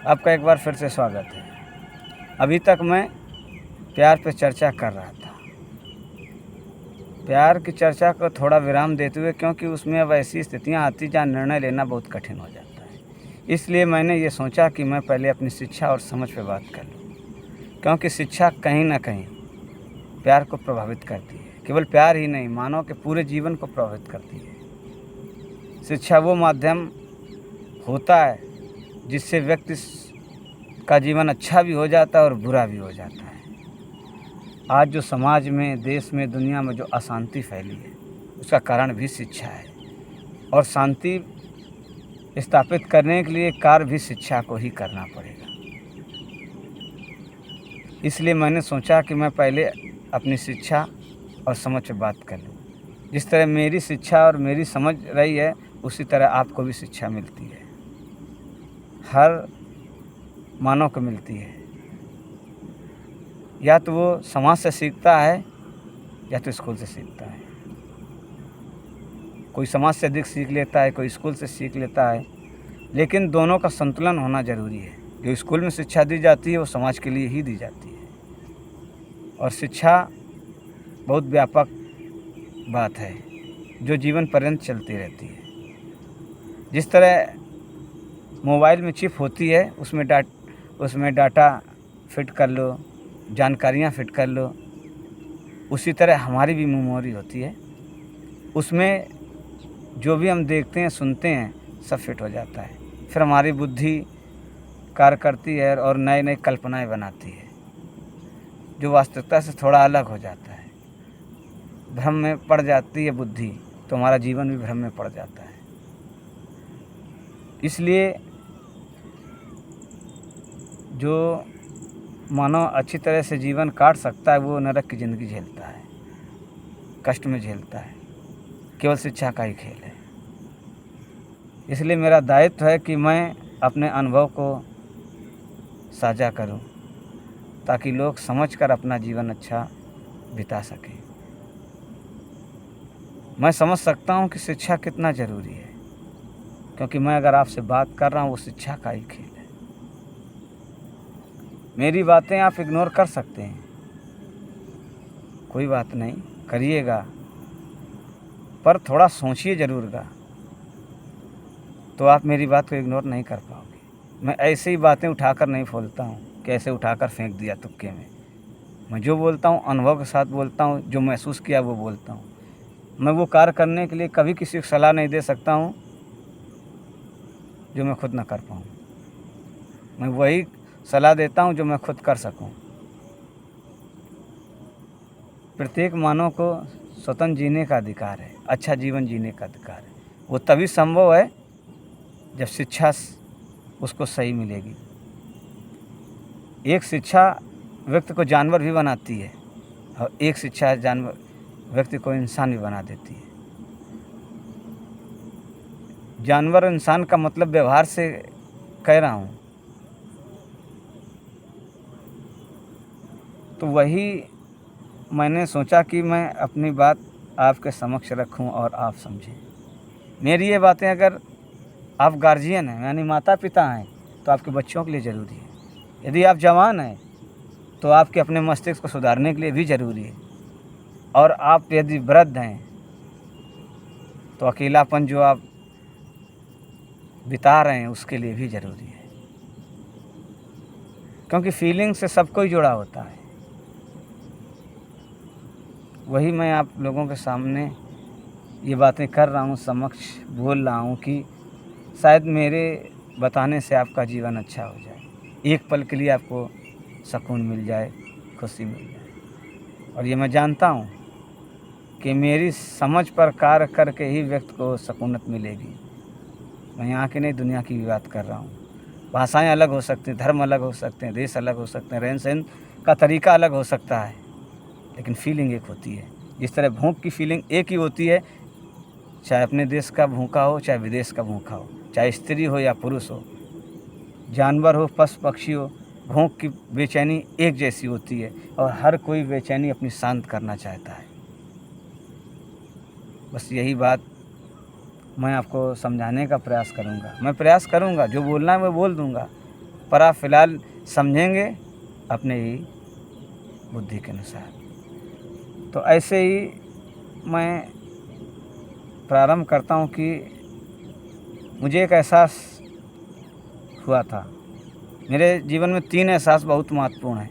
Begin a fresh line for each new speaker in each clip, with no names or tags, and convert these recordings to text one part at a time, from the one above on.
आपका एक बार फिर से स्वागत है। अभी तक मैं प्यार पे चर्चा कर रहा था। प्यार की चर्चा को थोड़ा विराम देते हुए, क्योंकि उसमें अब ऐसी स्थितियाँ आती जहाँ निर्णय लेना बहुत कठिन हो जाता है। इसलिए मैंने ये सोचा कि मैं पहले अपनी शिक्षा और समझ पे बात कर लूँ, क्योंकि शिक्षा कहीं ना कहीं प्यार को प्रभावित करती है। केवल प्यार ही नहीं, मानव के पूरे जीवन को प्रभावित करती है। शिक्षा वो माध्यम होता है जिससे व्यक्ति का जीवन अच्छा भी हो जाता है और बुरा भी हो जाता है। आज जो समाज में, देश में, दुनिया में जो अशांति फैली है, उसका कारण भी शिक्षा है। और शांति स्थापित करने के लिए कार्य भी शिक्षा को ही करना पड़ेगा। इसलिए मैंने सोचा कि मैं पहले अपनी शिक्षा और समझ पे बात कर लूँ। जिस तरह मेरी शिक्षा और मेरी समझ रही है, उसी तरह आपको भी शिक्षा मिलती है। हर मानव को मिलती है। या तो वो समाज से सीखता है या तो स्कूल से सीखता है। कोई समाज से अधिक सीख लेता है, कोई स्कूल से सीख लेता है, लेकिन दोनों का संतुलन होना ज़रूरी है। जो स्कूल में शिक्षा दी जाती है वो समाज के लिए ही दी जाती है। और शिक्षा बहुत व्यापक बात है जो जीवन पर्यंत चलती रहती है। जिस तरह मोबाइल में चिप होती है, उसमें डाटा फिट कर लो, जानकारियाँ फिट कर लो, उसी तरह हमारी भी मेमोरी होती है। उसमें जो भी हम देखते हैं, सुनते हैं, सब फिट हो जाता है। फिर हमारी बुद्धि कार्य करती है और नई नई कल्पनाएं बनाती है, जो वास्तविकता से थोड़ा अलग हो जाता है। भ्रम में पड़ जाती है बुद्धि, तो हमारा जीवन भी भ्रम में पड़ जाता है। इसलिए जो मानव अच्छी तरह से जीवन काट सकता है, वो नरक की ज़िंदगी झेलता है, कष्ट में झेलता है। केवल शिक्षा का ही खेल है। इसलिए मेरा दायित्व है कि मैं अपने अनुभव को साझा करूं, ताकि लोग समझकर अपना जीवन अच्छा बिता सकें। मैं समझ सकता हूं कि शिक्षा कितना ज़रूरी है, क्योंकि मैं अगर आपसे बात कर रहा हूं, वो शिक्षा का ही खेल है। मेरी बातें आप इग्नोर कर सकते हैं, कोई बात नहीं, करिएगा, पर थोड़ा सोचिए ज़रूरगा, तो आप मेरी बात को इग्नोर नहीं कर पाओगे। मैं ऐसे ही बातें उठाकर नहीं बोलता हूँ कि ऐसे उठाकर फेंक दिया तुक्के में। मैं जो बोलता हूँ अनुभव के साथ बोलता हूँ, जो महसूस किया वो बोलता हूँ। मैं वो कार्य करने के लिए कभी किसी को सलाह नहीं दे सकता हूँ जो मैं खुद ना कर पाऊँ। मैं वही सलाह देता हूँ जो मैं खुद कर सकूँ। प्रत्येक मानव को स्वतंत्र जीने का अधिकार है, अच्छा जीवन जीने का अधिकार है। वो तभी संभव है जब शिक्षा उसको सही मिलेगी। एक शिक्षा व्यक्ति को जानवर भी बनाती है और एक शिक्षा व्यक्ति को इंसान भी बना देती है। जानवर इंसान का मतलब व्यवहार से कह रहा हूँ। तो वही मैंने सोचा कि मैं अपनी बात आपके समक्ष रखूं और आप समझें। मेरी ये बातें अगर आप गार्जियन हैं, यानी माता पिता हैं, तो आपके बच्चों के लिए ज़रूरी है। यदि आप जवान हैं तो आपके अपने मस्तिष्क को सुधारने के लिए भी ज़रूरी है। और आप यदि वृद्ध हैं तो अकेलापन जो आप बिता रहे हैं उसके लिए भी ज़रूरी है, क्योंकि फीलिंग से सब कोई जुड़ा होता है। वही मैं आप लोगों के सामने ये बातें कर रहा हूँ, समक्ष बोल रहा हूँ कि शायद मेरे बताने से आपका जीवन अच्छा हो जाए, एक पल के लिए आपको सुकून मिल जाए, खुशी मिल जाए। और ये मैं जानता हूँ कि मेरी समझ पर कार्य करके ही व्यक्ति को सुकूनत मिलेगी। मैं यहाँ की नहीं, दुनिया की भी बात कर रहा हूँ। भाषाएं अलग हो सकती हैं, धर्म अलग हो सकते हैं, देश अलग हो सकते हैं, रहन सहन का तरीका अलग हो सकता है, लेकिन फीलिंग एक होती है। जिस तरह भूख की फीलिंग एक ही होती है, चाहे अपने देश का भूखा हो, चाहे विदेश का भूखा हो, चाहे स्त्री हो या पुरुष हो, जानवर हो, पशु पक्षी हो, भूख की बेचैनी एक जैसी होती है। और हर कोई बेचैनी अपनी शांत करना चाहता है। बस यही बात मैं आपको समझाने का प्रयास करूँगा। मैं प्रयास करूँगा, जो बोलना है मैं बोल दूँगा, पर आप फ़िलहाल समझेंगे अपने ही बुद्धि के अनुसार। तो ऐसे ही मैं प्रारंभ करता हूँ कि मुझे एक एहसास हुआ था। मेरे जीवन में 3 एहसास बहुत महत्वपूर्ण हैं।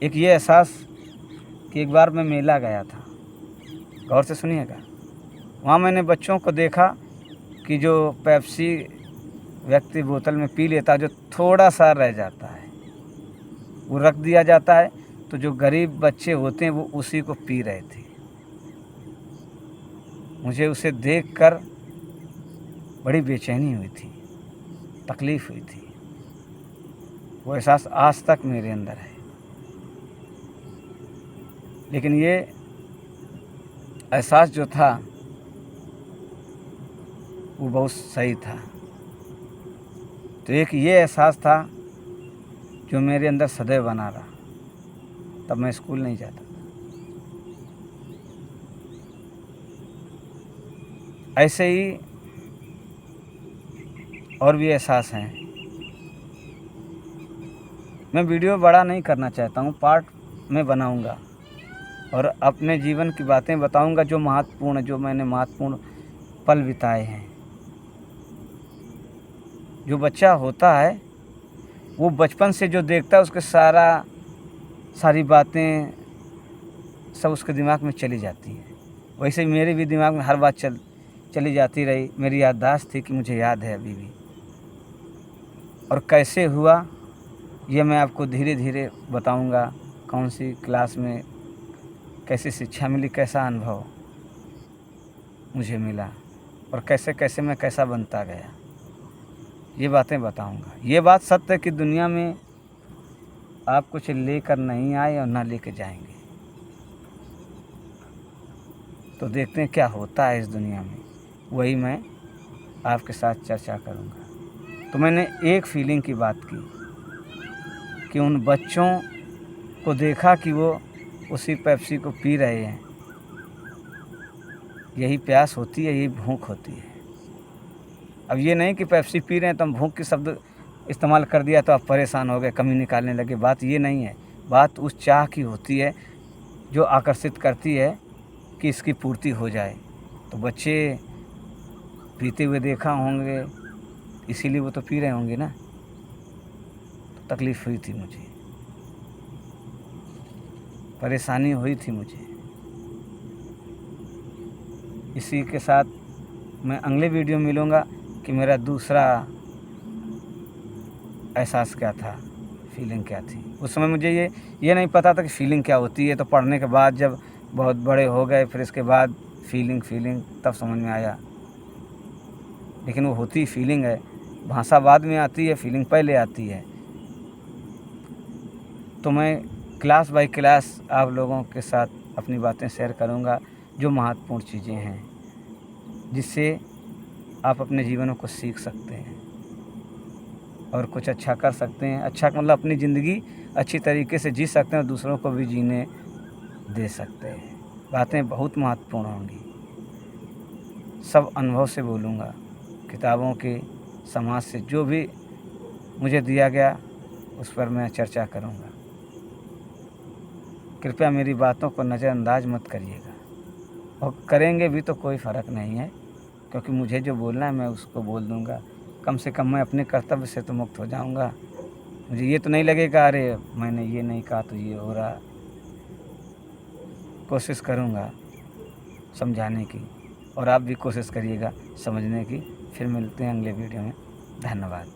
एक ये एहसास कि एक बार मैं मेला गया था, गौर से सुनिएगा। वहाँ मैंने बच्चों को देखा कि जो पेप्सी व्यक्ति बोतल में पी लेता है, जो थोड़ा सा रह जाता है वो रख दिया जाता है, तो जो गरीब बच्चे होते हैं वो उसी को पी रहे थे। मुझे उसे देखकर बड़ी बेचैनी हुई थी, तकलीफ़ हुई थी। वो एहसास आज तक मेरे अंदर है। लेकिन ये एहसास जो था वो बहुत सही था। तो एक ये एहसास था जो मेरे अंदर सदैव बना रहा। तब मैं स्कूल नहीं जाता था। ऐसे ही और भी एहसास हैं। मैं वीडियो बड़ा नहीं करना चाहता हूँ, पार्ट में बनाऊँगा और अपने जीवन की बातें बताऊँगा जो महत्वपूर्ण, जो मैंने महत्वपूर्ण पल बिताए हैं। जो बच्चा होता है वो बचपन से जो देखता है उसके सारी बातें सब उसके दिमाग में चली जाती हैं। वैसे ही मेरे भी दिमाग में हर बात चली जाती रही। मेरी याददाश्त थी कि मुझे याद है अभी भी। और कैसे हुआ ये मैं आपको धीरे धीरे बताऊंगा। कौन सी क्लास में कैसी शिक्षा मिली, कैसा अनुभव मुझे मिला और कैसे कैसे मैं कैसा बनता गया, ये बातें बताऊंगा। ये बात सत्य है कि दुनिया में आप कुछ लेकर नहीं आए और ना लेके जाएंगे। तो देखते हैं क्या होता है इस दुनिया में, वही मैं आपके साथ चर्चा करूंगा। तो मैंने एक फीलिंग की बात की कि उन बच्चों को देखा कि वो उसी पेप्सी को पी रहे हैं। यही प्यास होती है, यही भूख होती है। अब ये नहीं कि पेप्सी पी रहे हैं तो हम भूख के शब्द इस्तेमाल कर दिया तो आप परेशान हो गए, कमी निकालने लगे। बात ये नहीं है। बात उस चाह की होती है जो आकर्षित करती है कि इसकी पूर्ति हो जाए। तो बच्चे पीते हुए देखा होंगे, इसीलिए वो तो पी रहे होंगे ना। तो तकलीफ़ हुई थी मुझे, परेशानी हुई थी मुझे। इसी के साथ मैं अगले वीडियो में मिलूँगा कि मेरा दूसरा एहसास क्या था, फीलिंग क्या थी। उस समय मुझे ये नहीं पता था कि फ़ीलिंग क्या होती है। तो पढ़ने के बाद जब बहुत बड़े हो गए फिर इसके बाद फीलिंग तब समझ में आया। लेकिन वो होती फीलिंग है, भाषा बाद में आती है, फीलिंग पहले आती है। तो मैं क्लास बाय क्लास आप लोगों के साथ अपनी बातें शेयर करूँगा जो महत्वपूर्ण चीज़ें हैं, जिससे आप अपने जीवनों को सीख सकते हैं और कुछ अच्छा कर सकते हैं। अच्छा मतलब अपनी ज़िंदगी अच्छी तरीके से जी सकते हैं और दूसरों को भी जीने दे सकते हैं। बातें बहुत महत्वपूर्ण होंगी। सब अनुभव से बोलूँगा, किताबों के, समाज से जो भी मुझे दिया गया उस पर मैं चर्चा करूँगा। कृपया मेरी बातों को नज़रअंदाज मत करिएगा, और करेंगे भी तो कोई फ़र्क नहीं है, क्योंकि मुझे जो बोलना है मैं उसको बोल दूँगा। कम से कम मैं अपने कर्तव्य से तो मुक्त हो जाऊँगा। मुझे ये तो नहीं लगेगा अरे मैंने ये नहीं कहा तो ये हो रहा। कोशिश करूँगा समझाने की, और आप भी कोशिश करिएगा समझने की। फिर मिलते हैं अगले वीडियो में। धन्यवाद।